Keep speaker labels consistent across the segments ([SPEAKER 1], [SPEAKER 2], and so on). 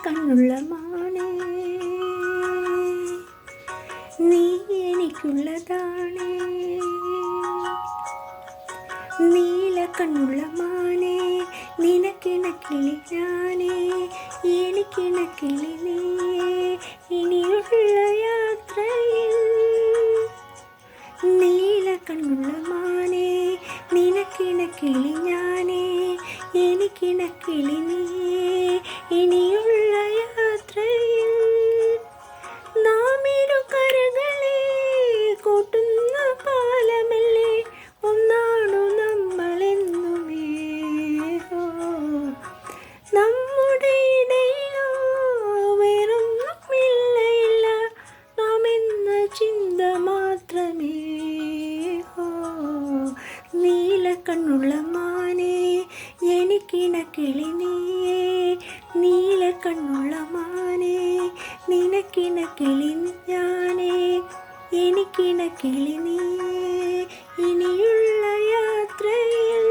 [SPEAKER 1] കണ്ണുള്ള മാനേ നീ എനിക്കുള്ളതാണേ നീല കണ്ണുള്ള മാനേ നിനക്കിണക്കിളി ഞാനേ എനിക്കിണക്കിളി നീയേ ഇനിയുള്ള യാത്രയിൽ നീല കണ്ണുള്ള മാനേ നിനക്കിണക്കിളി ഞാനേ എനിക്കിണക്കിളി നീയേ ഇനിയുള്ള യാത്രയിൽ നാം ഇരു കരകളെ കൂട്ടുന്ന പാലമല്ലേ ഒന്നാണു നമ്മളെന്നുമേ നമ്മുടെ ഇടയിലോ വേറൊന്നുമില്ല നാം എന്ന ചിന്ത മാത്രമേ നീല കണ്ണുള്ള മാനേ എനിക്കിണക്കിളി നീയേ നീല കണ്ണുള്ള മാനേ നിനക്കിണക്കിളി ഞാനേ എനിക്കിണക്കിളി നീയേ ഇനിയുള്ള യാത്രയിൽ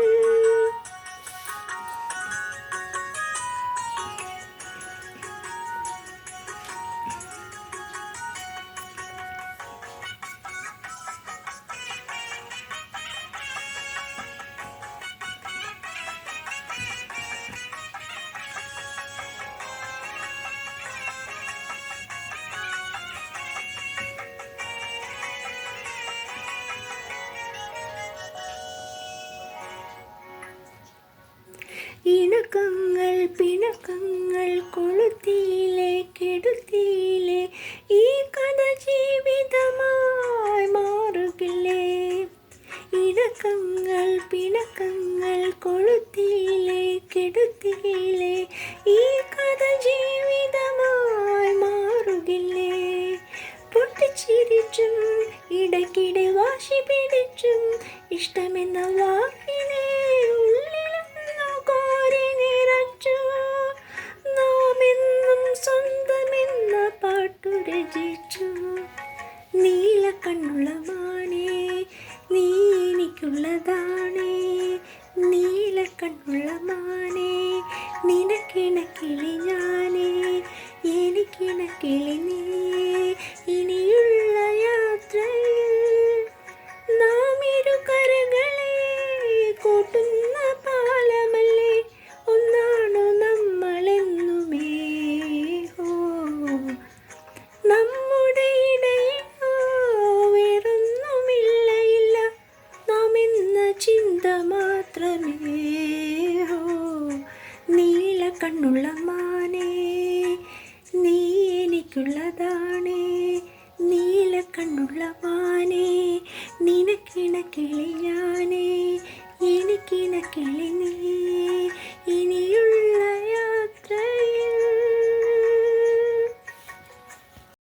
[SPEAKER 1] ഇണക്കങ്ങൾ പിണക്കങ്ങൾ കൊളുത്തിയിലെ കെടുത്തിയിലെ ഈ കഥ ജീവിതമായി മാറുകില്ലേ ഇണക്കങ്ങൾ പിണക്കങ്ങൾ കൊളുത്തിയിലെ കെടുത്തിയിലെ ഈ കഥ ജീവിതമായി മാറുകില്ലേ പൊട്ടിച്ചിരിച്ചും ഇടയ്ക്കിടെ വാശി പിടിച്ചും ഇഷ്ടമെന്ന വാക്കിനെ സ്വന്തമെന്ന പാട്ടുരചിച്ചു നീല കണ്ണുള്ള മാനേ നീ എനിക്കുള്ളതാണേ നീല കണ്ണുള്ള മാനേ നിനക്കിണക്കിളി ഞാനേ എനിക്കിണക്കിളി നീയേ ഇനിയുള്ള യാത്രയിൽ നാം ഇരു കരകളെ കൂട്ടുന്ന പാലമല്ലേ ഒന്നാണു നമ്മളെന്നുമേ നമ്മുടെ ഇടയിലോ വേറൊന്നുമില്ല നാം എന്ന ചിന്ത മാത്രമേ നീല കണ്ണുള്ള മാനേ നീ എനിക്കുള്ളതാണേ നീല കണ്ണുള്ള മാനേ നിനക്കിണക്കിളി ഞാനേ എനിക്കിണക്കിളി നീ